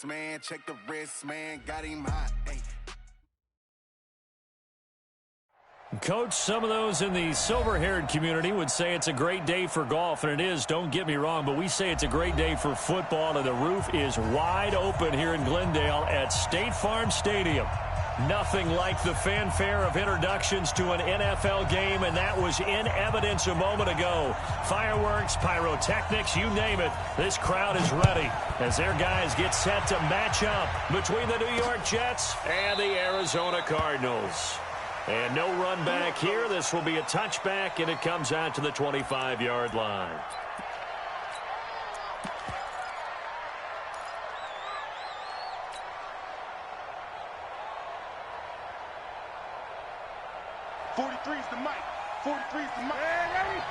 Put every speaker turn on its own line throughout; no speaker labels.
man. Check the wrist, man. Got him hot. Hey.
Coach, some of those in the silver-haired community would say it's a great day for golf, and it is, don't get me wrong, but we say it's a great day for football, and the roof is wide open here in Glendale at State Farm Stadium. Nothing like the fanfare of introductions to an NFL game, and that was in evidence a moment ago. Fireworks, pyrotechnics, you name it. This crowd is ready as their guys get set to match up between the New York Jets and the Arizona Cardinals. And no run back here. This will be a touchback, and it comes out to the 25-yard line.
'43's the mic. 43's the mic. Hey, ready?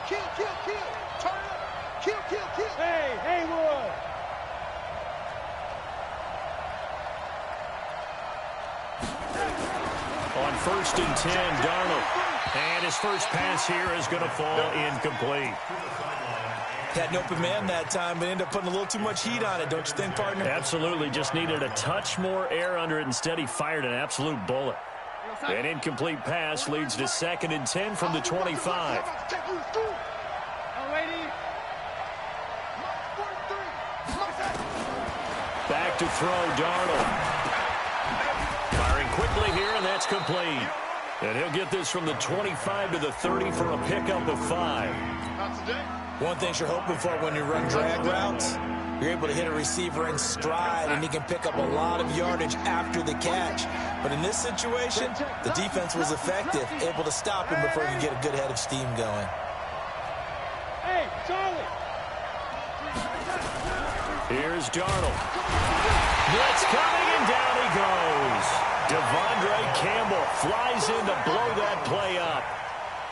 Kill, kill, kill. Turn it up. Kill, kill, kill. Hey, Haywood.
On 1st and 10, Darnold. And his first pass here is going to fall incomplete.
Had an open man that time, but ended up putting a little too much heat on it, don't you think, partner?
Absolutely. Just needed a touch more air under it. Instead, he fired an absolute bullet. An incomplete pass leads to 2nd and 10 from the 25. Back to throw, Darnold. Firing quickly here, and that's complete. And he'll get this from the 25 to the 30 for a pickup of 5.
One thing you're hoping for when you run drag routes, you're able to hit a receiver in stride, and he can pick up a lot of yardage after the catch. But in this situation, the defense was effective, able to stop him before he could get a good head of steam going.
Hey, Charlie!
Here's Darnold. Blitz coming, and down he goes. Devondre Campbell flies in to blow that play up.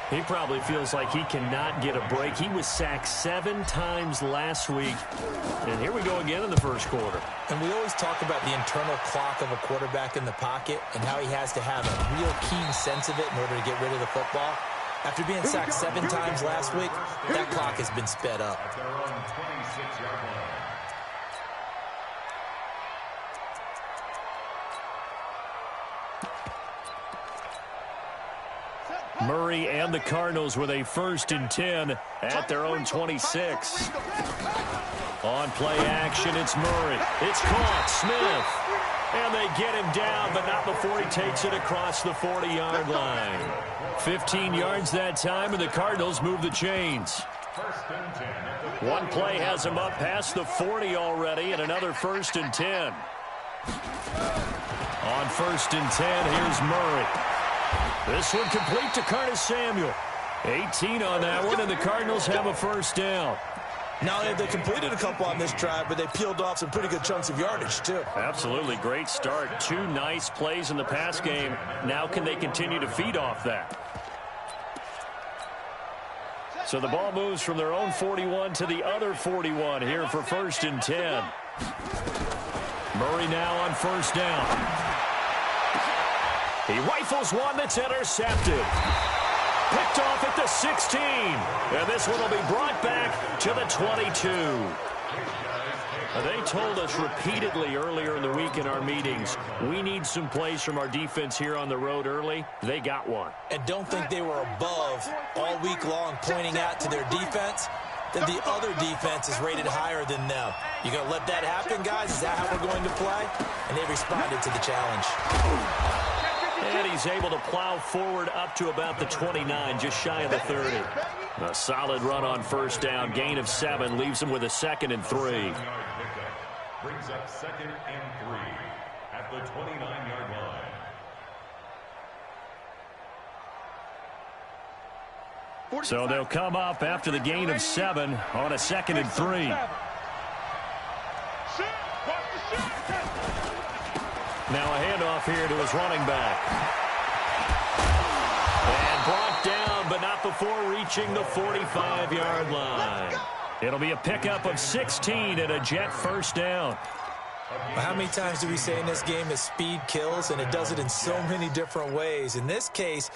He probably feels like he cannot get a break. He was sacked 7 times last week. And here we go again in the first quarter.
And we always talk about the internal clock of a quarterback in the pocket and how he has to have a real keen sense of it in order to get rid of the football. After being sacked 7 times last week, that clock has been sped up.
Murray and the Cardinals with a 1st and 10 at their own 26. On play action, it's Murray. It's caught. Smith. And they get him down, but not before he takes it across the 40-yard line. 15 yards that time, and the Cardinals move the chains. One play has him up past the 40 already, and another 1st and 10. On 1st and 10, here's Murray. This one complete to Curtis Samuel. 18 on that one, and the Cardinals have a 1st down.
Not only have they completed a couple on this drive, but they peeled off some pretty good chunks of yardage, too.
Absolutely. Great start. 2 nice plays in the pass game. Now can they continue to feed off that? So the ball moves from their own 41 to the other 41 here for 1st and 10. Murray now on 1st down. He rifles one that's intercepted. Picked off at the 16. And this one will be brought back to the 22. They told us repeatedly earlier in the week in our meetings, we need some plays from our defense here on the road early. They got one.
And don't think they were above all week long pointing out to their defense that the other defense is rated higher than them. You going to let that happen, guys? Is that how we're going to play? And they responded to the challenge.
And he's able to plow forward up to about the 29, just shy of the 30. A solid run on 1st down. Gain of 7 leaves him with a 2nd and 3.
Brings up 2nd and 3 at the 29-yard line.
So they'll come up after the gain of 7 on a 2nd and 3. Now a handoff here to his running back. And brought down, but not before reaching the 45-yard line. It'll be a pickup of 16 and a Jet 1st down.
How many times do we say in this game that speed kills, and it does it in so many different ways? In this case,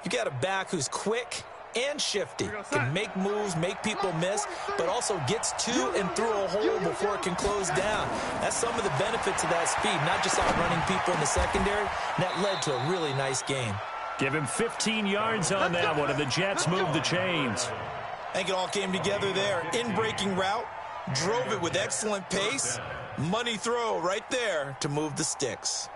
you got a back who's quick, and shifty. Can make moves, make people miss, but also gets to and through a hole before it can close down. That's some of the benefits of that speed, not just outrunning people in the secondary. And that led to a really nice game.
Give him 15 yards on that one, and the Jets move the chains.
I think it all came together there. In-breaking route, drove it with excellent pace. Money throw right there to move the sticks.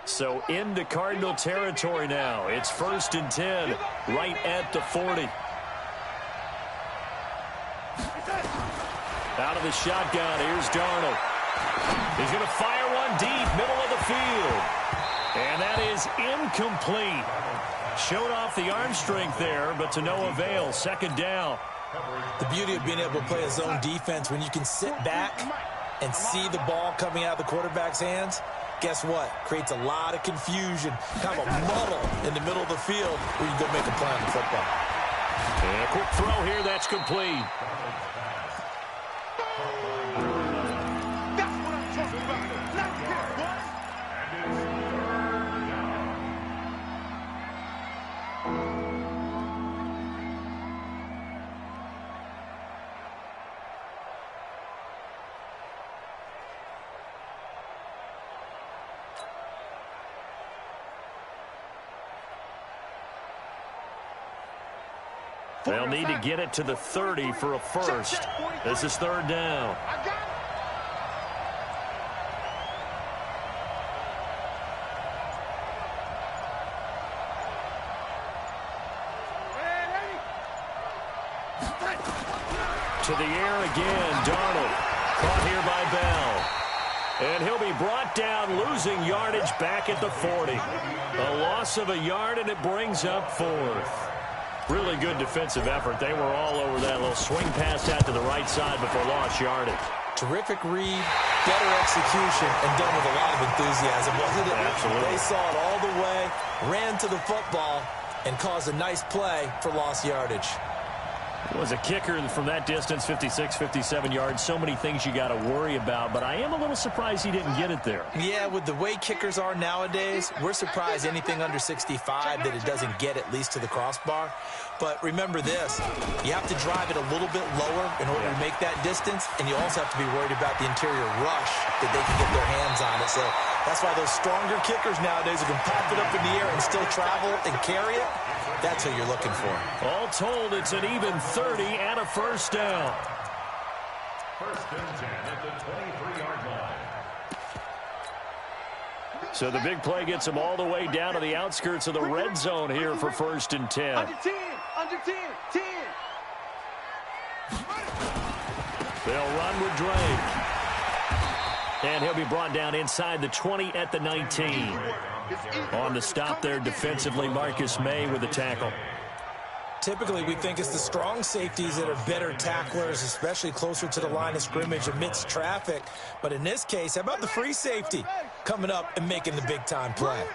So into Cardinal territory now. It's 1st and 10, right at the 40. Out of the shotgun, here's Darnold. He's going to fire one deep, middle of the field. And that is incomplete. Showed off the arm strength there, but to no avail. 2nd down.
The beauty of being able to play a zone defense when you can sit back and see the ball coming out of the quarterback's hands, guess what? Creates a lot of confusion, kind of a muddle in the middle of the field where you go make a play on the football.
And a quick throw here, that's complete.
That's what I'm talking about. Let's get it, boy.
They'll need to get it to the 30 for a first. This is 3rd down.
I got it.
To the air again, Darnold. Caught here by Bell. And he'll be brought down, losing yardage back at the 40. A loss of a yard, and it brings up 4th. Really good defensive effort. They were all over that little swing pass out to the right side before lost yardage.
Terrific read, better execution, and done with a lot of enthusiasm, wasn't it?
Absolutely.
They saw it all the way, ran to the football, and caused a nice play for lost yardage.
Was a kicker from that distance, 56, 57 yards. So many things you got to worry about, but I am a little surprised he didn't get it there.
Yeah, with the way kickers are nowadays, we're surprised anything under 65 that it doesn't get at least to the crossbar. But remember this, you have to drive it a little bit lower in order to make that distance, and you also have to be worried about the interior rush that they can get their hands on it. So that's why those stronger kickers nowadays who can pop it up in the air and still travel and carry it, that's who you're looking for.
All told, it's an even 30 and a 1st down.
1st and 10 at the 23-yard line.
So the big play gets them all the way down to the outskirts of the red zone here for 1st and 10.
Under 10, under 10, 10.
They'll run with Drake. And he'll be brought down inside the 20 at the 19. On the stop there defensively, Marcus May with the tackle.
Typically, we think it's the strong safeties that are better tacklers, especially closer to the line of scrimmage amidst traffic. But in this case, how about the free safety coming up and making the big-time play?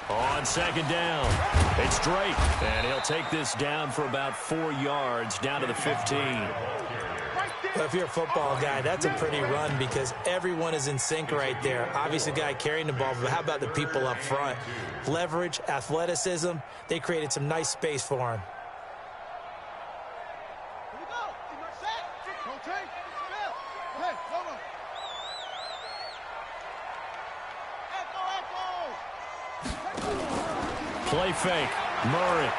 On 2nd down, it's Drake. And he'll take this down for about 4 yards, down to the 15.
Well, if you're a football guy, that's a pretty run because everyone is in sync right there. Obviously, the guy carrying the ball, but how about the people up front? Leverage, athleticism, they created some nice space for him.
Play fake, Murray.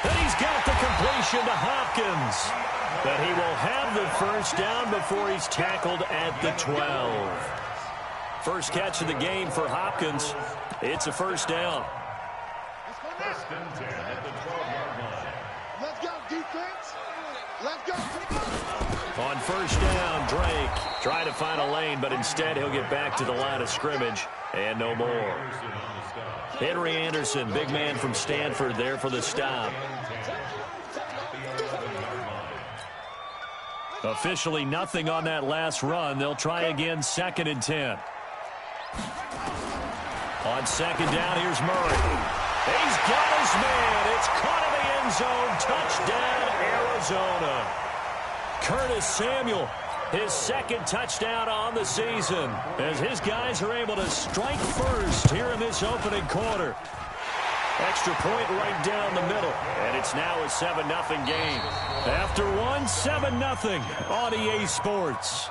And he's got the completion to Hopkins. But he will have the 1st down before he's tackled at the 12. First catch of the game for Hopkins. It's a 1st down.
1st and 10 at the 12-yard line.
Let's go, defense. Let's go.
On 1st down, Drake trying to find a lane, but instead he'll get back to the line of scrimmage and no more. Henry Anderson, big man from Stanford, there for the stop. Officially nothing on that last run. They'll try again, 2nd and 10. On 2nd down, here's Murray. He's got his man. It's caught in the end end zone. Touchdown, Arizona. Curtis Samuel, his second touchdown on the season, as his guys are able to strike first here in this opening quarter. Extra point right down the middle, and it's now a 7-0 game. After one, 7-0 on EA Sports.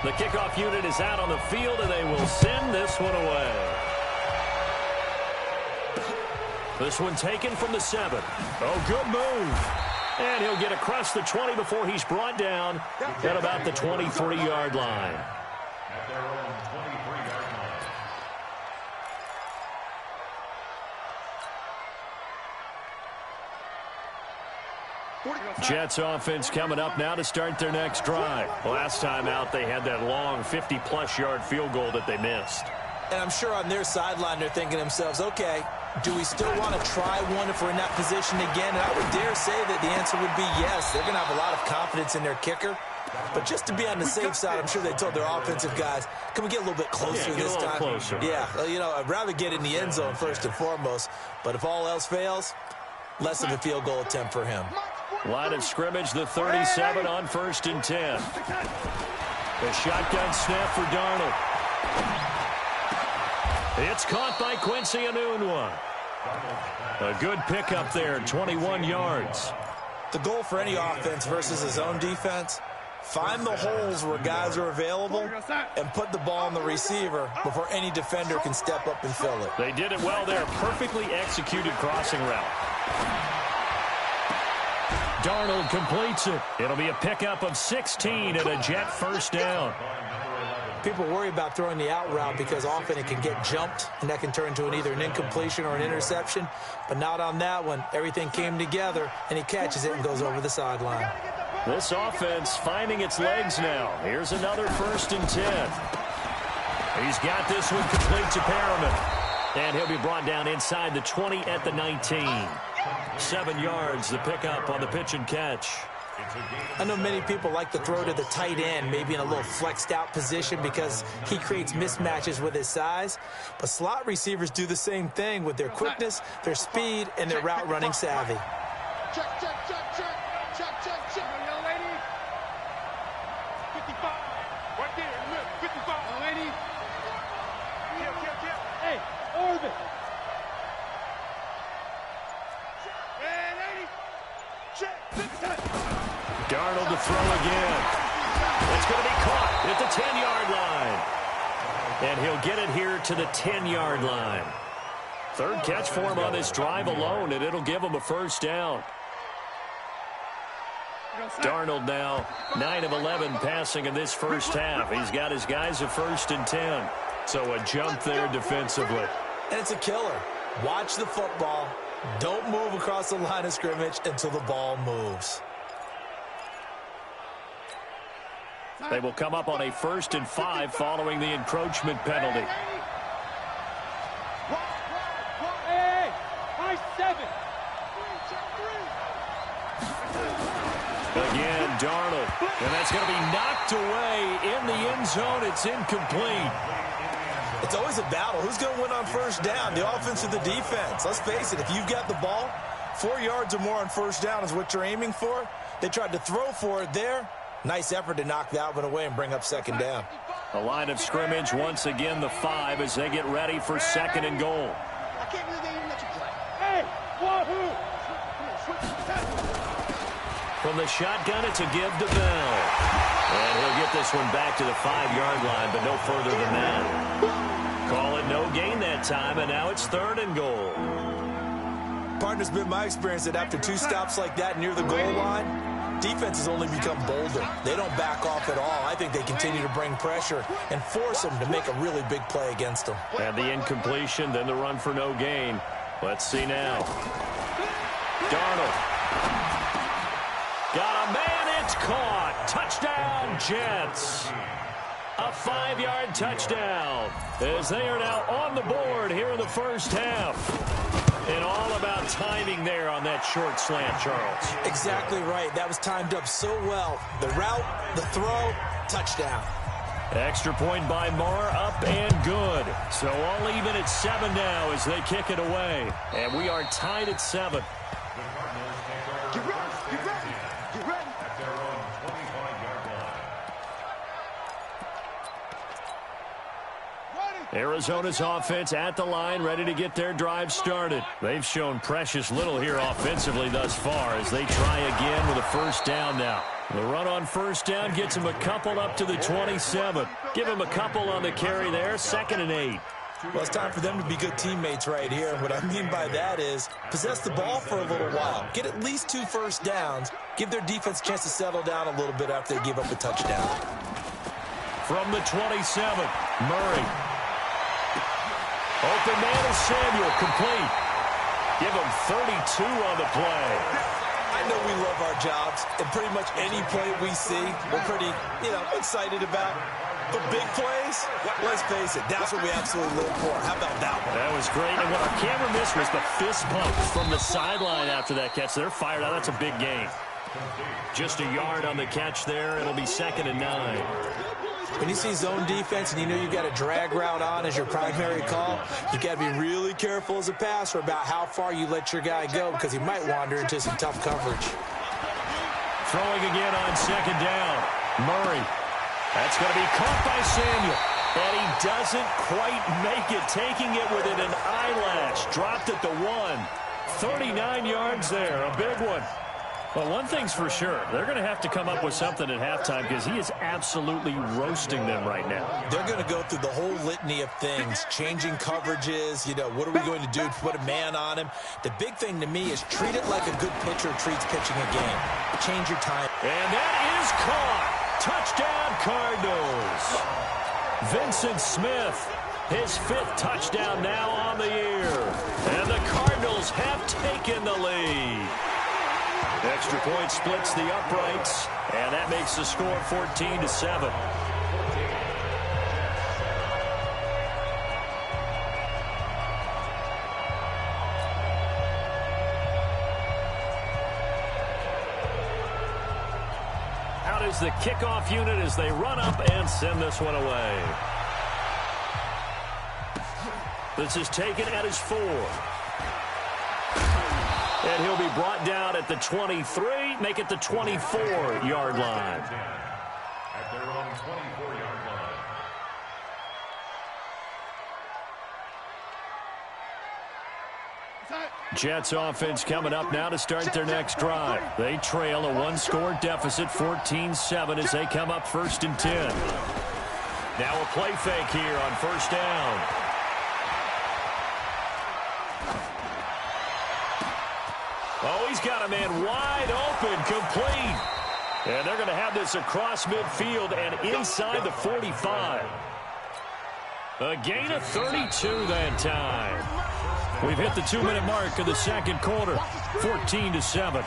The kickoff unit is out on the field, and they will send this one away. This one taken from the 7. Oh, good move. And he'll get across the 20 before he's brought down at about the 23-yard line.
At their own 23-yard line.
Jets offense coming up now to start their next drive. Last time out, they had that long 50-plus yard field goal that they missed.
And I'm sure on their sideline they're thinking to themselves, okay, do we still want to try one if we're in that position again? And I would dare say that the answer would be yes. They're going to have a lot of confidence in their kicker. But just to be on the safe side, I'm sure they told their offensive guys, can we get a little bit closer this time?
Closer.
Yeah, you know, I'd rather get in the end zone first and foremost. But if all else fails, less of a field goal attempt for him.
Line of scrimmage, the 37 on 1st and 10. The shotgun snap for Darnold. It's caught by Quincy Enunwa. A good pickup there, 21 yards.
The goal for any offense versus his own defense, find the holes where guys are available and put the ball on the receiver before any defender can step up and fill it.
They did it well there. Perfectly executed crossing route. Darnold completes it. It'll be a pickup of 16 and a Jet first down.
People worry about throwing the out route because often it can get jumped, and that can turn into either an incompletion or an interception. But not on that one. Everything came together, and he catches it and goes over the sideline.
This offense finding its legs now. Here's another 1st and 10. He's got this one complete to Perriman. And he'll be brought down inside the 20 at the 19. 7 yards, the pickup on the pitch and catch.
I know many people like to throw to the tight end, maybe in a little flexed out position because he creates mismatches with his size. But slot receivers do the same thing with their quickness, their speed, and their route running savvy.
Check, check, check, check, check, check, check. Young lady. 55. Right there, look, 55. Young lady. Kill. Hey, orbit. And 80. Check.
Darnold to throw again. It's going to be caught at the 10-yard line. And he'll get it here to the 10-yard line. Third catch for him on this drive alone, and it'll give him a first down. Darnold now 9 of 11 passing in this first half. He's got his guys a 1st and 10. So a jump there defensively.
And it's a killer. Watch the football. Don't move across the line of scrimmage until the ball moves.
They will come up on a 1st and 5 following the encroachment penalty.
Hey, high 7.
Again, Darnold. And that's going to be knocked away in the end zone. It's incomplete.
It's always a battle. Who's going to win on first down, the offense or the defense? Let's face it, if you've got the ball, 4 yards or more on first down is what you're aiming for. They tried to throw for it there. Nice effort to knock that one away and bring up 2nd down.
The line of scrimmage once again the 5 as they get ready for 2nd and goal.
I can't believe they even let you play. Hey, wahoo!
From the shotgun, it's a give to Bell. And he'll get this one back to the 5-yard line, but no further than that. Call it no gain that time, and now it's 3rd and goal.
Partner's been my experience that after 2 stops like that near the goal line, defenses only become bolder. They don't back off at all. I think they continue to bring pressure and force them to make a really big play against them.
And the incompletion, then the run for no gain. Let's see now. Darnold. Got a man, it's caught. Touchdown, Jets. A 5-yard touchdown as they are now on the board here in the first half. And all about timing there on that short slant, Charles.
Exactly right. That was timed up so well. The route, the throw, touchdown.
Extra point by Marr, up and good. So all even at 7 now as they kick it away. And we are tied at 7.
Get ready, get ready, get ready.
At their own 25-yard line.
Arizona's offense at the line, ready to get their drive started. They've shown precious little here offensively thus far as they try again with a first down now. The run on first down gets them a couple up to the 27. Give them a couple on the carry there, 2nd and 8.
Well, it's time for them to be good teammates right here. And what I mean by that is possess the ball for a little while. Get at least 2 first downs. Give their defense a chance to settle down a little bit after they give up a touchdown.
From the 27, Murray. Open man is Samuel, complete. Give him 32 on the play.
I know we love our jobs, and pretty much any play we see, we're pretty, excited about. But big plays, let's face it, that's what we absolutely live for. How about that one?
That was great. And what our camera missed was the fist pump from the sideline after that catch. They're fired out. That's a big gain. Just a yard on the catch there. It'll be 2nd and 9.
When you see zone defense and you know you've got a drag route on as your primary call, you've got to be really careful as a passer about how far you let your guy go because he might wander into some tough coverage.
Throwing again on 2nd down. Murray. That's going to be caught by Samuel. And he doesn't quite make it, taking it within an eyelash. Dropped at the 1. 39 yards there, a big one. Well, one thing's for sure. They're going to have to come up with something at halftime because he is absolutely roasting them right now.
They're going to go through the whole litany of things, changing coverages, what are we going to do to put a man on him? The big thing to me is treat it like a good pitcher treats pitching a game. Change your time.
And that is caught. Touchdown, Cardinals. Vincent Smith, his 5th touchdown now on the year. And the Cardinals have taken the lead. Extra point splits the uprights, and that makes the score 14-7. Out is the kickoff unit as they run up and send this one away. This is taken at his 4. And he'll be brought down at the 23, make it the 24-yard line.
At their own 24-yard line.
Jets offense coming up now to start their next drive. They trail a 1-score deficit, 14-7, as they come up 1st and 10. Now a play fake here on first down. Oh, he's got a man wide open, complete. And they're going to have this across midfield and inside the 45. A gain of 32 that time. We've hit the 2-minute mark of the 2nd quarter, 14-7.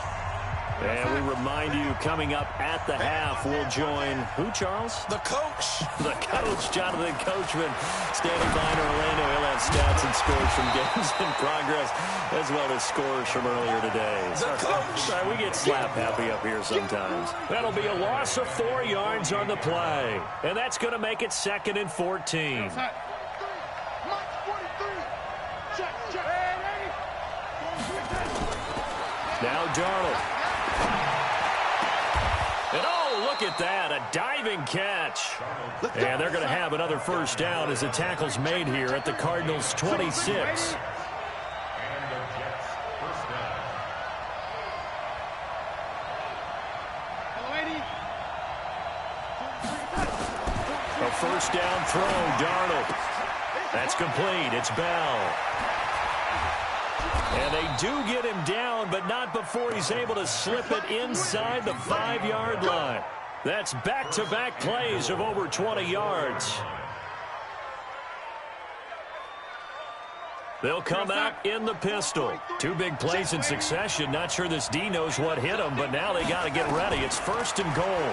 And we remind you, coming up at the half, we'll join who, Charles?
The coach.
The coach, Jonathan Coachman, standing by in Orlando. He'll have stats and scores from games in progress, as well as scores from earlier today.
The coach.
Sorry, we get slap happy up here sometimes. That'll be a loss of 4 yards on the play. And that's going to make it 2nd and 14. Now Darnold. And oh, look at that, a diving catch. And they're going to have another first down as the tackle's made here at the Cardinals' 26. A first down throw, Darnold. That's complete, it's Bell. And they do get him down, but not before he's able to slip it inside the 5-yard line. That's back-to-back plays of over 20 yards. They'll come out in the pistol. 2 big plays in succession. Not sure this D knows what hit him, but now they got to get ready. It's 1st and goal.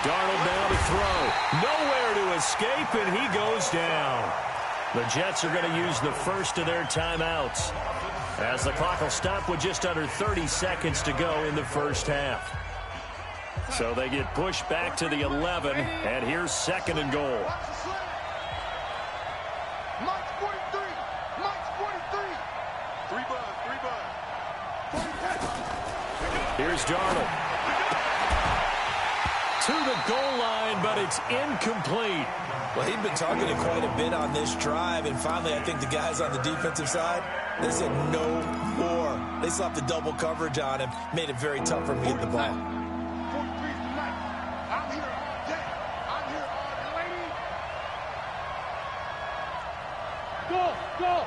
Darnold now to throw. Nowhere to escape, and he goes down. The Jets are going to use the first of their timeouts, as the clock will stop with just under 30 seconds to go in the first half. So they get pushed back to the 11, and here's second and goal.
Mike's 43. Mike's 43. Three bud.
Here's Darnold. To the goal line, but it's incomplete.
Well, he'd been targeted quite a bit on this drive, and finally I think the guys on the defensive side, they said no more. They slapped the double coverage on him, made it very tough for him to get the ball.
43 is the Mike. I'm here all day. I'm here all day. Go.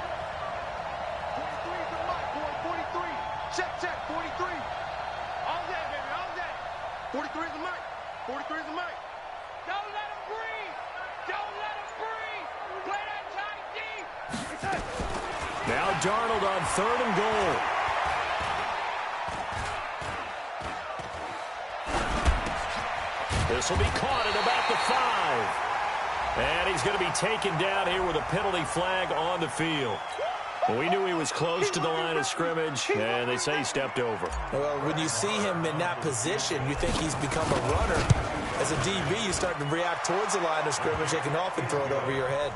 43 is the Mike, boy. 43. Check. 43. All that, baby. All that. 43 is the Mike. 43 is the Mike. Don't let him breathe. Don't let him breathe. Play that tight deep.
Now Darnold on third and goal. This will be caught at about the 5. And he's going to be taken down here with a penalty flag on the field. We knew he was close to the line of scrimmage, and they say he stepped over.
Well, when you see him in that position, you think he's become a runner. As a DB, you start to react towards the line of scrimmage. They can often throw it over your head.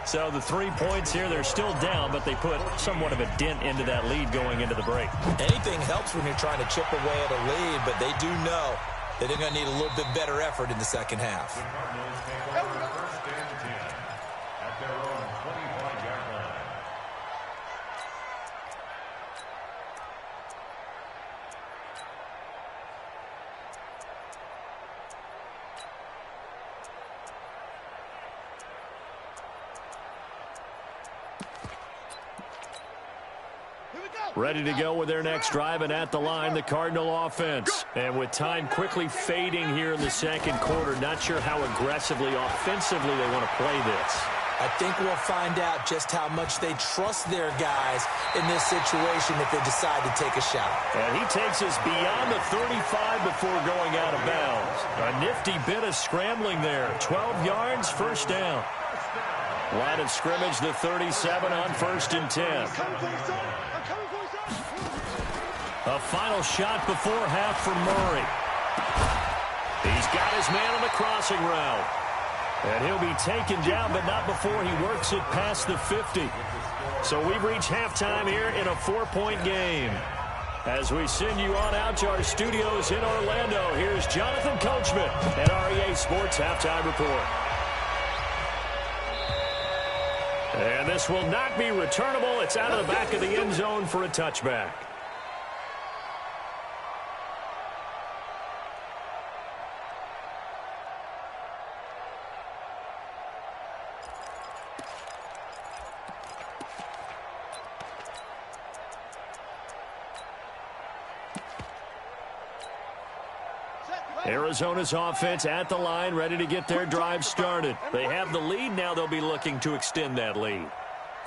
So the 3 points here, they're still down, but they put somewhat of a dent into that lead going into the break.
Anything helps when you're trying to chip away at a lead, but they do know that they're going to need a little bit better effort in the second half.
First and 10 at their own 25-yard line.
Ready to go with their next drive, and at the line, the Cardinal offense. And with time quickly fading here in the second quarter, not sure how aggressively, offensively they want to play this.
I think we'll find out just how much they trust their guys in this situation if they decide to take a shot.
And he takes us beyond the 35 before going out of bounds. A nifty bit of scrambling there. 12 yards, first down. Line of scrimmage, the 37 on first and 10. A final shot before half from Murray. He's got his man on the crossing route. And he'll be taken down, but not before he works it past the 50. So we've reached halftime here in a 4-point game. As we send you on out to our studios in Orlando, here's Jonathan Coachman at REA Sports Halftime Report. And this will not be returnable. It's out of the back of the end zone for a touchback. Arizona's offense at the line, ready to get their drive started. They have the lead. Now they'll be looking to extend that lead.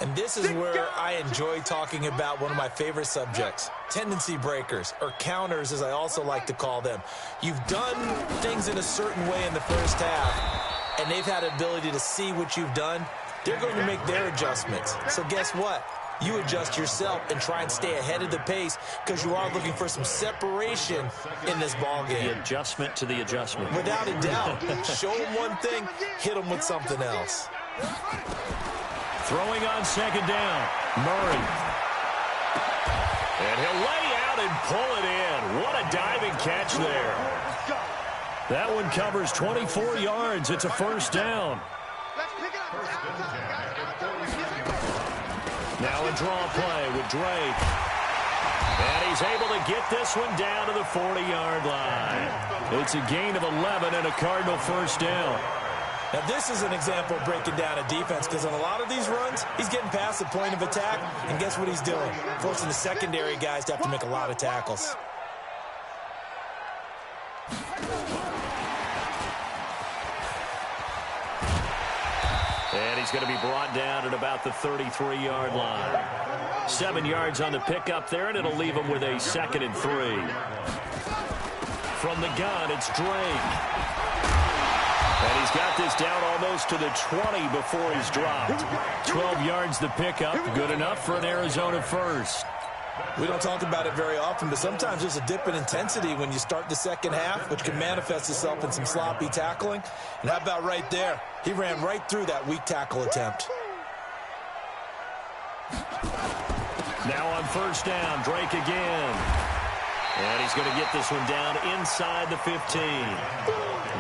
And this is where I enjoy talking about one of my favorite subjects, tendency breakers, or counters as I also like to call them. You've done things in a certain way in the first half, and they've had the ability to see what you've done. They're going to make their adjustments. So guess what? You adjust yourself and try and stay ahead of the pace because you are looking for some separation in this ball game.
The adjustment to the adjustment.
Without a doubt. Show them one thing, hit them with something else.
Throwing on second down, Murray. And he'll lay out and pull it in. What a diving catch there. That one covers 24 yards. It's a first down. Now a draw play with Drake. And he's able to get this one down to the 40-yard line. It's a gain of 11 and a Cardinal first down.
Now this is an example of breaking down a defense because on a lot of these runs, he's getting past the point of attack, and guess what he's doing? Forcing the secondary guys to have to make a lot of tackles.
And he's going to be brought down at about the 33-yard line. 7 yards on the pickup there, and it'll leave him with a 2nd and 3. From the gun, it's Drake. And he's got this down almost to the 20 before he's dropped. 12 yards the pickup. Good enough for an Arizona first.
We don't talk about it very often, but sometimes there's a dip in intensity when you start the second half, which can manifest itself in some sloppy tackling. And how about right there? He ran right through that weak tackle attempt.
Now on first down, Drake again. And he's going to get this one down inside the 15.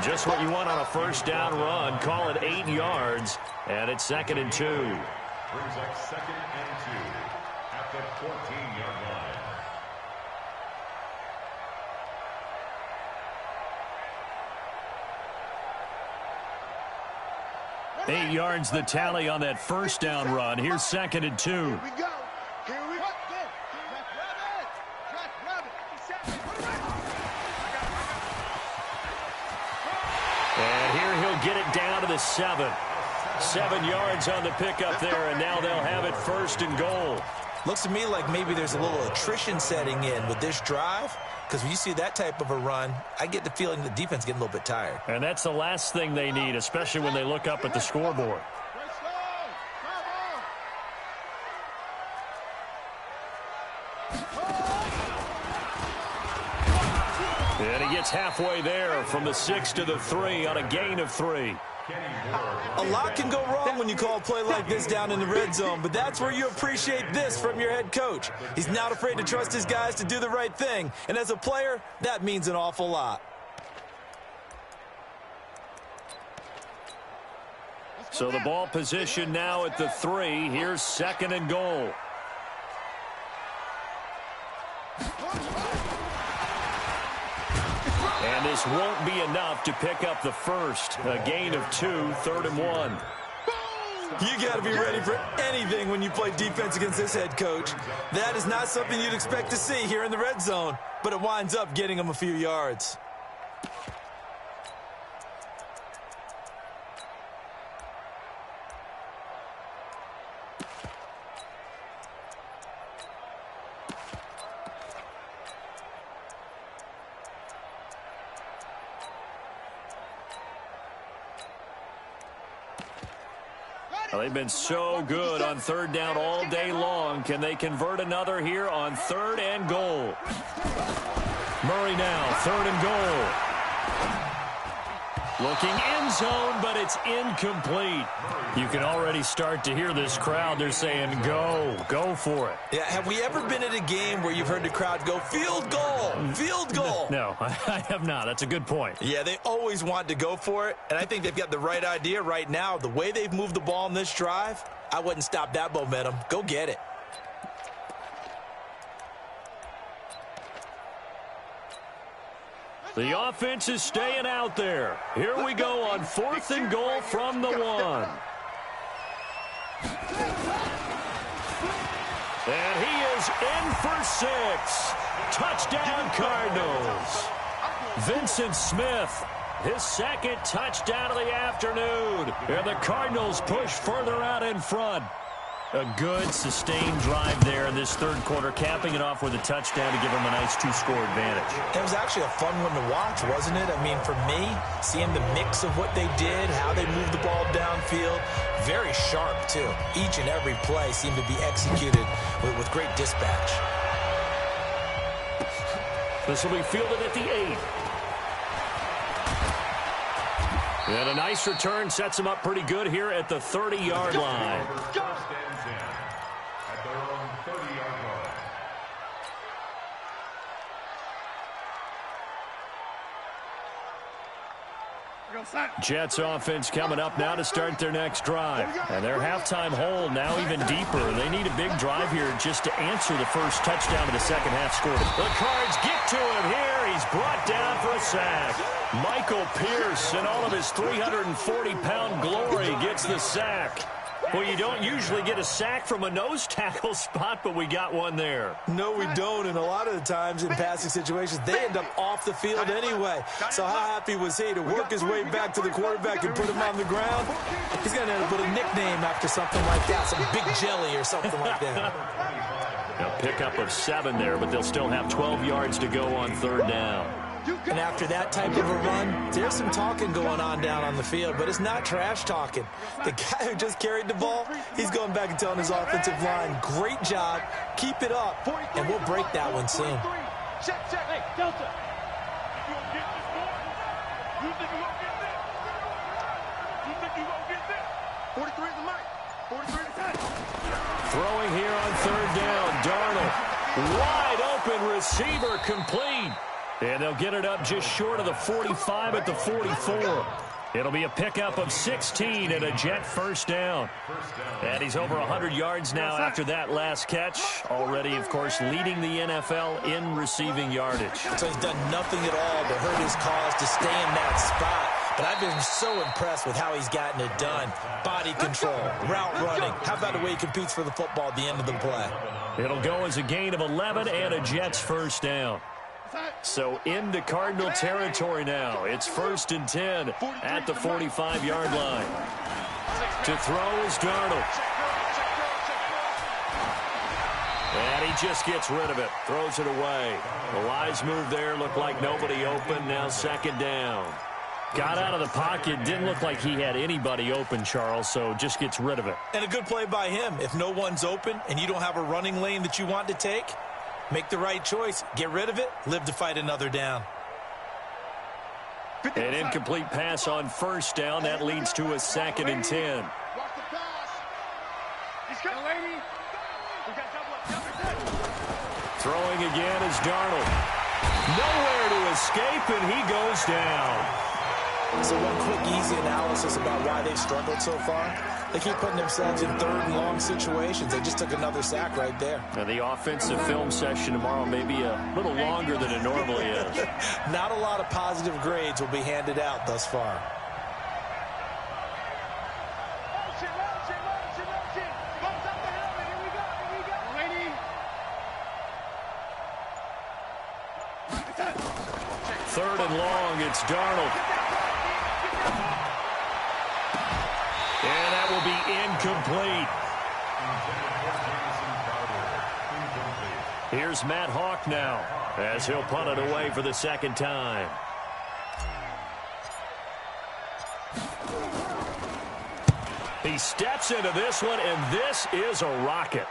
Just what you want on a first down run. Call it 8 yards, and it's 2nd and 2.
Brings up 2nd and 2 at the 14-yard line.
8 yards the tally on that first down run. Here's 2nd and 2.
Here we go. Here we go.
And here he'll get it down to the 7. 7 yards on the pickup there, and now they'll have it 1st and goal.
Looks to me like maybe there's a little attrition setting in with this drive, because when you see that type of a run, I get the feeling the defense is getting a little bit tired.
And that's the last thing they need, especially when they look up at the scoreboard. And he gets halfway there from the 6 to the 3 on a gain of 3.
A lot can go wrong when you call a play like this down in the red zone, but that's where you appreciate this from your head coach. He's not afraid to trust his guys to do the right thing, and as a player, that means an awful lot.
So the ball position now at the 3. Here's 2nd and goal. And this won't be enough to pick up the first. A gain of 2, 3rd and 1.
You got to be ready for anything when you play defense against this head coach. That is not something you'd expect to see here in the red zone, but it winds up getting him a few yards.
Well, they've been so good on 3rd down all day long. Can they convert another here on 3rd and goal? Murray now, 3rd and goal. Looking end zone, but it's incomplete. You can already start to hear this crowd. They're saying, go for it.
Yeah, have we ever been at a game where you've heard the crowd go, field goal, field goal?
No, I have not. That's a good point.
Yeah, they always want to go for it, and I think they've got the right idea right now. The way they've moved the ball in this drive, I wouldn't stop that momentum. Go get it.
The offense is staying out there. Here we go on 4th and goal from the 1. And he is in for 6. Touchdown, Cardinals. Vincent Smith, his 2nd touchdown of the afternoon. And the Cardinals push further out in front. A good, sustained drive there in this 3rd quarter, capping it off with a touchdown to give them a nice 2-score advantage.
It was actually a fun one to watch, wasn't it? I mean, for me, seeing the mix of what they did, how they moved the ball downfield, very sharp, too. Each and every play seemed to be executed with great dispatch.
This will be fielded at the 8. And a nice return sets them up pretty good here at the 30-yard line.
At their own 30-yard line.
Jets offense coming up now to start their next drive. And their halftime hole now even deeper. They need a big drive here just to answer the first touchdown of the second half score. The Cards get to him here. He's brought down for a sack. Michael Pierce, in all of his 340-pound glory, gets the sack. Well, you don't usually get a sack from a nose tackle spot, but we got one there.
No, we don't, and a lot of the times in passing situations, they end up off the field anyway. So how happy was he to work his way back to the quarterback and put him on the ground? He's going to end up with a nickname after something like that, some Big Jelly or something like that.
A pickup of 7 there, but they'll still have 12 yards to go on 3rd down.
And after that type of a run, there's some talking going on down on the field, but it's not trash talking. The guy who just carried the ball, he's going back and telling his offensive line, great job, keep it up, and we'll break that one soon.
Check, check. Hey, Delta. You gonna get this one? You think you gonna get this? You think you gonna get this? 43 is the mic. 43 is the mic.
Throwing here on third down. Darnold, wide open receiver, complete. And they'll get it up just short of the 45 at the 44. It'll be a pickup of 16 and a Jet first down. And he's over 100 yards now after that last catch. Already, of course, leading the NFL in receiving yardage.
So he's done nothing at all to hurt his cause to stay in that spot. But I've been so impressed with how he's gotten it done. Body control, route running. How about the way he competes for the football at the end of the play?
It'll go as a gain of 11 and a Jets first down. So into Cardinal territory now. It's 1st and 10 at the 45-yard line. To throw is Darnold. And he just gets rid of it. Throws it away. The wise move there. Looked like nobody open. Now 2nd down. Got out of the pocket. Didn't look like he had anybody open, Charles, so just gets rid of it.
And a good play by him. If no one's open and you don't have a running lane that you want to take, make the right choice. Get rid of it. Live to fight another down.
An incomplete pass on 1st down. That leads to a 2nd and 10.
Watch the pass. He's got a lady. We got double.
Throwing again is Darnold. Nowhere to escape, and he goes down.
So one quick, easy analysis about why they've struggled so far. They keep putting themselves in 3rd and long situations. They just took another sack right there.
Now the offensive film session tomorrow may be a little longer than it normally is.
Not a lot of positive grades will be handed out thus far.
Motion. Comes up the helmet. Here we go. Ready?
3rd and long, it's Darnold. And that will be incomplete. Here's Matt Hawk now as he'll punt it away for the 2nd time. He steps into this one, and this is a rocket.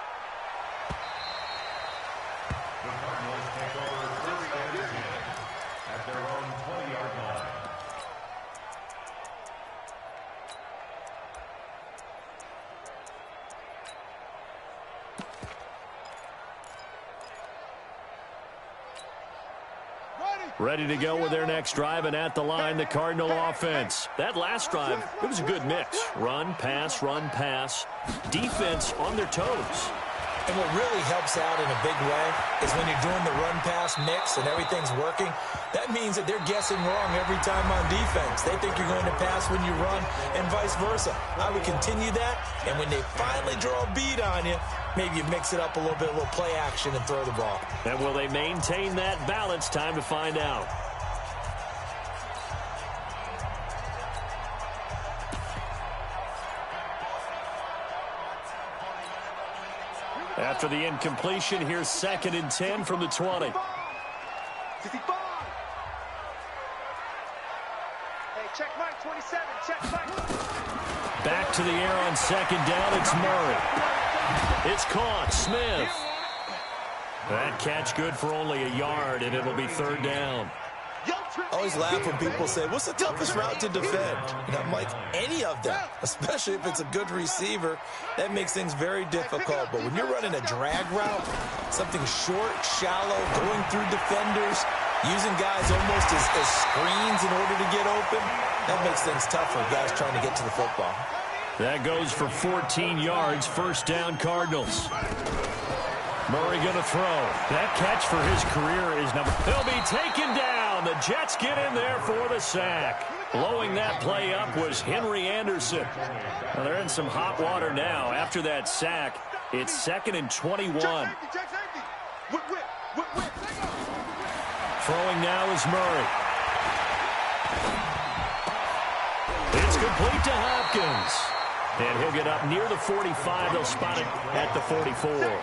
Ready to go with their next drive, and at the line, the Cardinal offense. That last drive, it was a good mix. Run, pass, defense on their toes.
And what really helps out in a big way is when you're doing the run-pass mix and everything's working, that means that they're guessing wrong every time on defense. They think you're going to pass when you run and vice versa. I would continue that, and when they finally draw a bead on you, maybe you mix it up a little bit, a little play action, and throw the ball.
And will they maintain that balance? Time to find out. After the incompletion, here's 2nd and 10 from the 20.
Hey, check Mike, 27. Check Mike.
Back to the air on 2nd down. It's Murray. It's caught. Smith. That catch good for only a yard, and it'll be 3rd down.
I always laugh when people say, what's the toughest route to defend? And I'm like, any of them, especially if it's a good receiver. That makes things very difficult. But when you're running a drag route, something short, shallow, going through defenders, using guys almost as screens in order to get open, that makes things tough for guys trying to get to the football.
That goes for 14 yards. 1st down, Cardinals. Murray going to throw. That catch for his career is number. He'll be taken down. The Jets get in there for the sack. Blowing that play up was Henry Anderson. Now they're in some hot water now. After that sack, it's 2nd and 21. Throwing now is Murray. It's complete to Hopkins. And he'll get up near the 45. They'll spot it at the 44.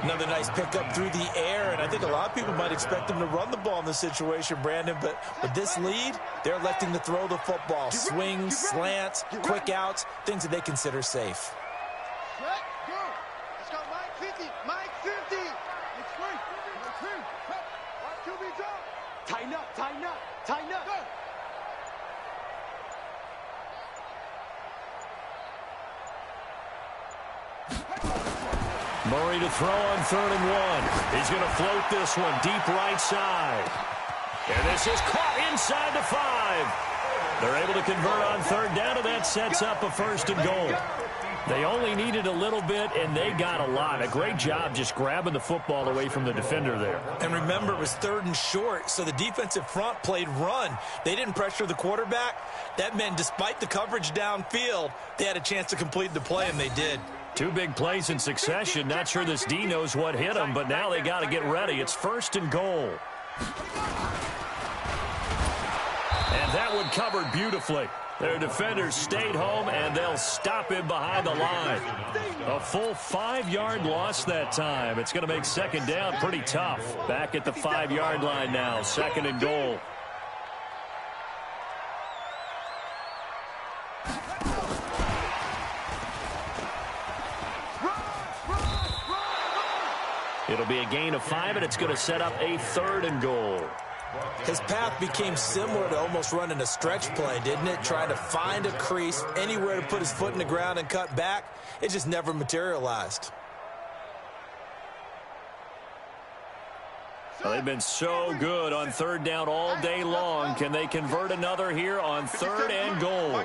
Another nice pickup through the air, and I think a lot of people might expect them to run the ball in this situation, Brandon, but with this lead, they're electing to throw the football. Swings, slants, quick outs, things that they consider safe.
Set, go. Let's go, Mike 50. Mike 50. It's free. It's free. Watch QB drop. Tighten up, tighten up, tighten up. Go.
Murray to throw on 3rd and 1. He's going to float this one deep right side. And this is caught inside the 5. They're able to convert on 3rd down, and that sets up a 1st and goal. They only needed a little bit, and they got a lot. A great job just grabbing the football away from the defender there.
And remember, it was 3rd and short, so the defensive front played run. They didn't pressure the quarterback. That meant despite the coverage downfield, they had a chance to complete the play, and they did.
2 big plays in succession. Not sure this D knows what hit them, but now they got to get ready. It's 1st and goal. And that one covered beautifully. Their defenders stayed home, and they'll stop him behind the line. A full 5-yard loss that time. It's going to make 2nd down pretty tough. Back at the 5-yard line now, 2nd and goal. It'll be a gain of 5, and it's going to set up a 3rd and goal.
His path became similar to almost running a stretch play, didn't it? Trying to find a crease, anywhere to put his foot in the ground and cut back. It just never materialized.
Well, they've been so good on 3rd down all day long. Can they convert another here on 3rd and goal?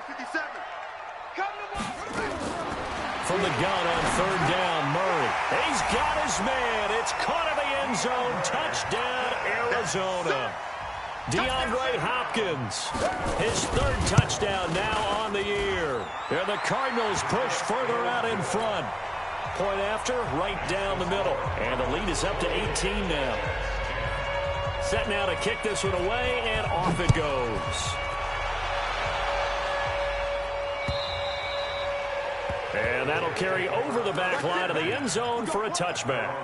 From the gun on 3rd down, Murray. He's got his man. It's caught in the end zone. Touchdown, Arizona. DeAndre Hopkins, his 3rd touchdown now on the year. And the Cardinals push further out in front. Point after, right down the middle. And the lead is up to 18 now. Set now to kick this one away, and off it goes. And that'll carry over the back line of the end zone for a touchback.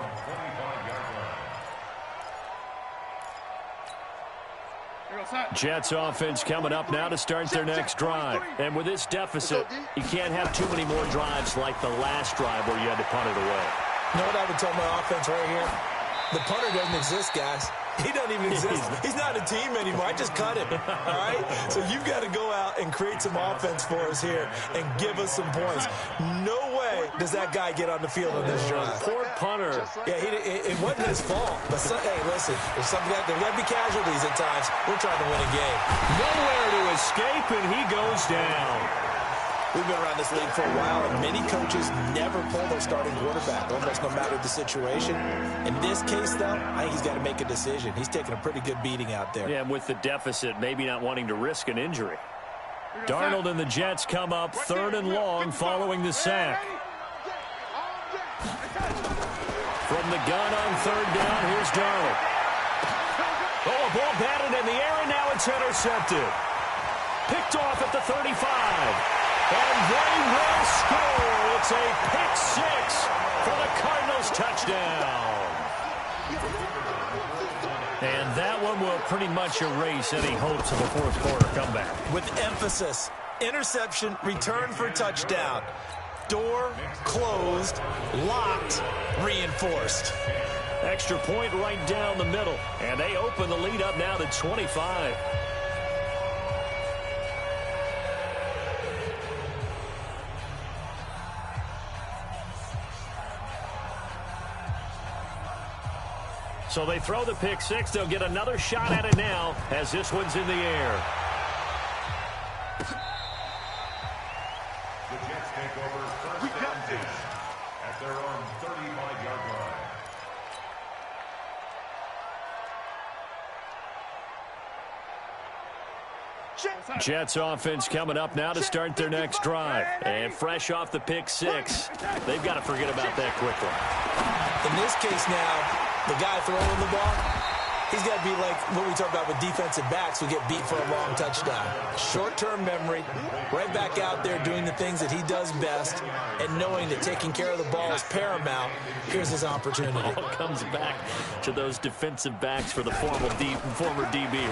Jets offense coming up now to start their next drive. And with this deficit, you can't have too many more drives like the last drive where you had to punt it away.
You know what I would tell my offense right here? The punter doesn't exist, guys. He doesn't even exist. He's not a team anymore. I just cut him, all right? So you've got to go out and create some offense for us here and give us some points. No way does that guy get on the field on this drive.
Poor punter.
Yeah, it wasn't his fault. But, hey, listen, there's got to be casualties at times. We're trying to win a game.
Nowhere to escape, and he goes down.
We've been around this league for a while, and many coaches never pull their starting quarterback, almost no matter the situation. In this case, though, I think he's got to make a decision. He's taking a pretty good beating out there.
Yeah, and with the deficit, maybe not wanting to risk an injury. Darnold and the Jets come up 3rd and long following the sack. From the gun on 3rd down, here's Darnold. Oh, a ball batted in the air, and now it's intercepted. Picked off at the 35. And they will score. It's a pick 6 for the Cardinals touchdown. And that one will pretty much erase any hopes of a 4th quarter comeback.
With emphasis, interception, return for touchdown. Door closed, locked, reinforced.
Extra point right down the middle. And they open the lead up now to 25. So they throw the pick 6. They'll get another shot at it now as this one's in the air.
The Jets take over 1st down 10 at their own 35-yard line.
Jets offense coming up now to start their next drive. And fresh off the pick 6, they've got to forget about that quickly.
In this case now, the guy throwing the ball, He's got to be like what we talk about with defensive backs who get beat for a long touchdown. Short-term memory, right back out there doing the things that he does best, and knowing that taking care of the ball is paramount. Here's his opportunity.
It all comes back to those defensive backs for the former DB,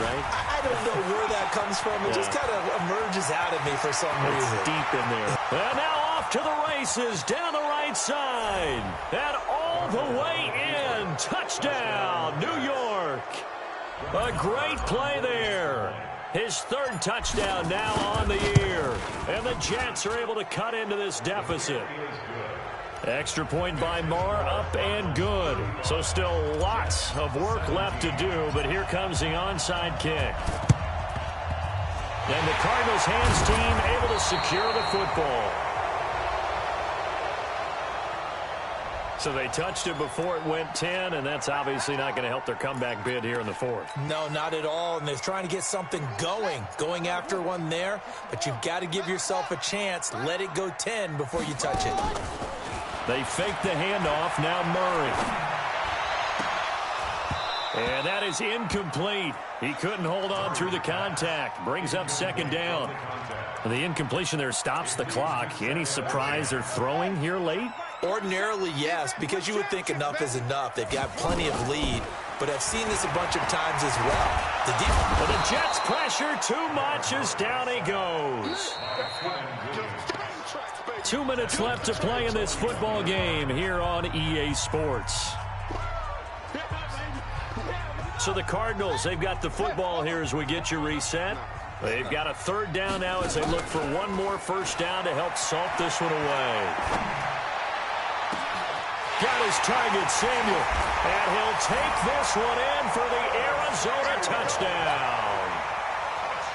right?
I don't know where that comes from. It just kind of emerges out of me for some reason.
It's deep in there. And now off to the races, down the right side. And all the way in. Touchdown, New York. A great play there. His third touchdown now on the year. And the Jets are able to cut into this deficit. Extra point by Marr, up and good. So still lots of work left to do, but here comes the onside kick. And the Cardinals hands team able to secure the football. So they touched it before it went 10, and that's obviously not going to help their comeback bid here in the fourth.
No, not at all, and they're trying to get something going after one there, but you've got to give yourself a chance. Let it go 10 before you touch it.
They fake the handoff, now Murray. And that is incomplete. He couldn't hold on through the contact. Brings up second down. And the incompletion there stops the clock. Any surprise they're throwing here late?
Ordinarily, yes, because you would think enough is enough. They've got plenty of lead, but I've seen this a bunch of times as well.
The Jets pressure too much as down he goes. 2 minutes left to play in this football game here on EA Sports. So the Cardinals, they've got the football here as we get you reset. They've got a third down now as they look for one more first down to help salt this one away. Got his target, Samuel. And he'll take this one in for the Arizona touchdown.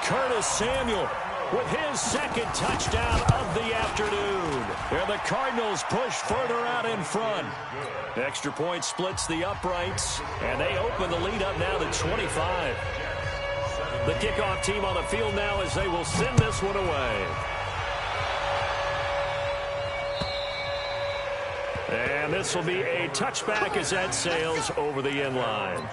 Curtis Samuel with his second touchdown of the afternoon. And the Cardinals push further out in front. Extra point splits the uprights, and they open the lead up now to 25. The kickoff team on the field now as they will send this one away. And this will be a touchback as that sails over the end line.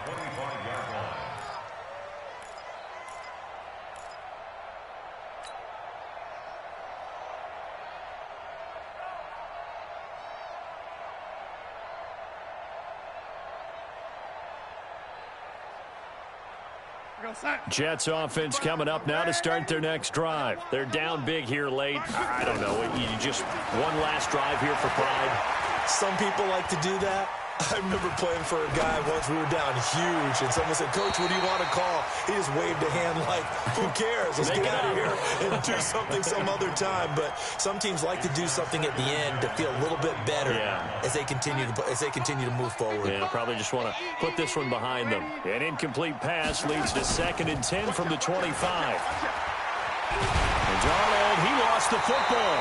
Jets offense coming up now to start their next drive. They're down big here late. I don't know. You just one last drive here for pride.
Some people like to do that. I remember playing for a guy once. We were down huge, and someone said, "Coach, what do you want to call?" He just waved a hand like, "Who cares? Let's get out of here and do something some other time." But some teams like to do something at the end to feel a little bit better as they continue to move forward.
Yeah, probably just want to put this one behind them. An incomplete pass leads to 2nd and 10 from the 25. And Darnold, he lost the football.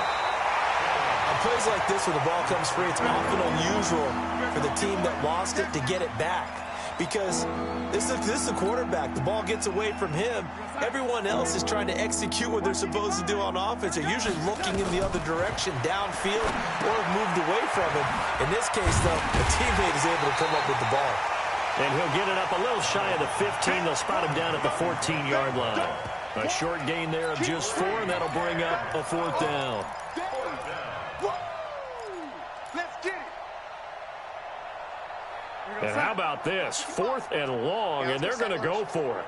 On plays like this where the ball comes free, it's often unusual for the team that lost it to get it back. Because this is a quarterback. The ball gets away from him. Everyone else is trying to execute what they're supposed to do on offense. They're usually looking in the other direction, downfield, or have moved away from him. In this case, though, a teammate is able to come up with the ball.
And he'll get it up a little shy of the 15. They'll spot him down at the 14-yard line. A short gain there of just 4, and that'll bring up a 4th down. And how about this? 4th and long, and they're going to go for it.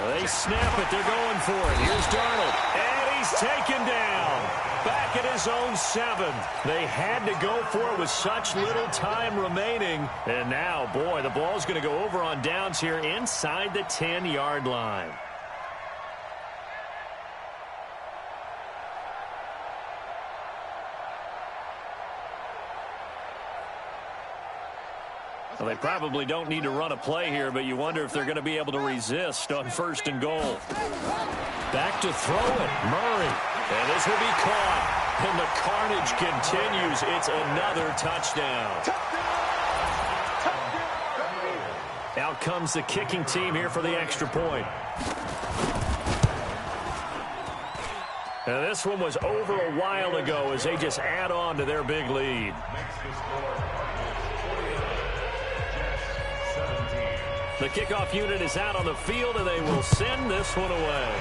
They snap it. They're going for it. Here's Darnold. And he's taken down. Back at his own 7. They had to go for it with such little time remaining. And now, boy, the ball's going to go over on downs here inside the 10-yard line. Well, they probably don't need to run a play here, but you wonder if they're going to be able to resist on 1st and goal. Back to throw it, Murray. And this will be caught. And the carnage continues. It's another touchdown. Out comes the kicking team here for the extra point. And this one was over a while ago as they just add on to their big lead. The kickoff unit is out on the field, and they will send this one away.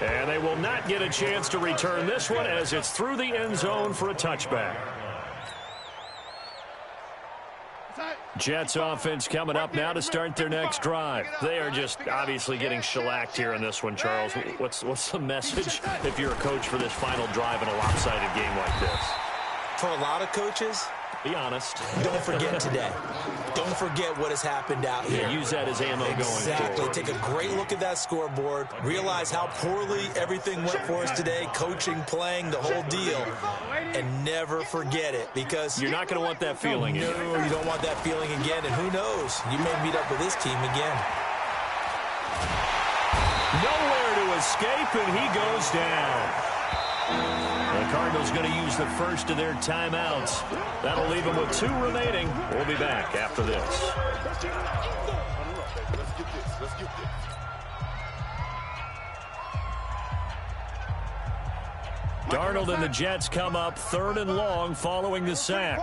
And they will not get a chance to return this one as it's through the end zone for a touchback. Jets offense coming up now to start their next drive. They are just obviously getting shellacked here in this one, Charles. What's the message if you're a coach for this final drive in a lopsided game like this?
For a lot of coaches,
be honest.
Don't forget today. Don't forget what has happened out here.
Use that as ammo going forward.
Exactly. Take a great look at that scoreboard. Realize how poorly everything went for us today. Coaching, playing, the whole deal. And never forget it, because
you're not going to want that feeling again.
No, you don't want that feeling again. And who knows? You may meet up with this team again.
Nowhere to escape, and he goes down. The Cardinals going to use the first of their timeouts. That'll leave them with 2 remaining. We'll be back after this. Darnold and the Jets come up 3rd and long following the sack.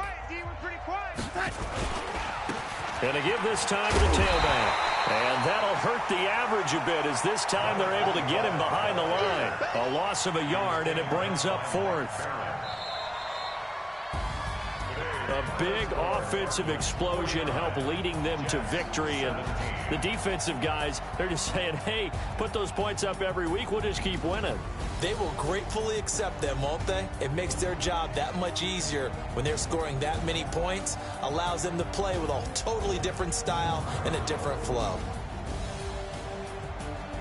And to give this time to the tailback. And that'll hurt the average a bit as this time they're able to get him behind the line. A loss of a yard, and it brings up 4th. A big offensive explosion helped leading them to victory. And the defensive guys, they're just saying, hey, put those points up every week. We'll just keep winning.
They will gratefully accept them, won't they? It makes their job that much easier when they're scoring that many points. Allows them to play with a totally different style and a different flow.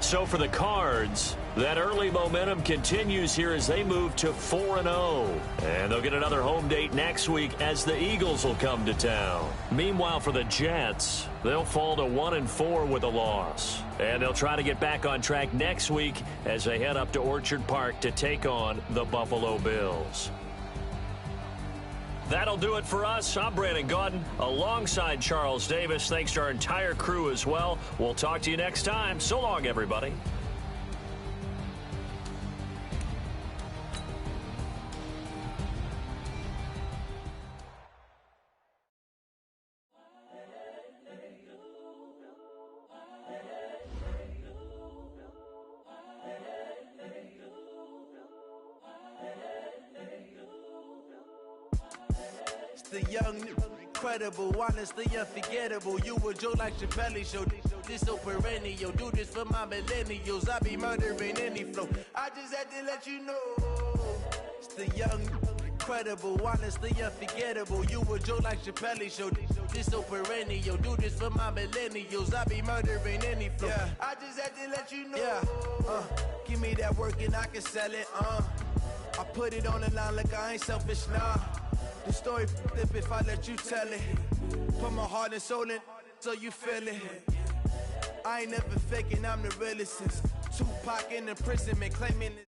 So for the Cards, that early momentum continues here as they move to 4-0. And they'll get another home date next week as the Eagles will come to town. Meanwhile, for the Jets, they'll fall to 1-4 with a loss. And they'll try to get back on track next week as they head up to Orchard Park to take on the Buffalo Bills. That'll do it for us. I'm Brandon Gaudin alongside Charles Davis. Thanks to our entire crew as well. We'll talk to you next time. So long, everybody.
The young, incredible, honestly unforgettable. You a Joe like Chappelle show. This so perennial. Do this for my millennials. I be murdering any flow. I just had to let you know. It's the young, incredible, honestly unforgettable. You a Joe like Chappelle show. This so perennial. Do this for my millennials. I be murdering any flow. Yeah. I just had to let you know. Yeah. Give me that work and I can sell it. I put it on the line like I ain't selfish, nah. The story flip if I let you tell it. Put my heart and soul in so you feel it. I ain't never faking, I'm the realest since Tupac in imprisonment claiming it.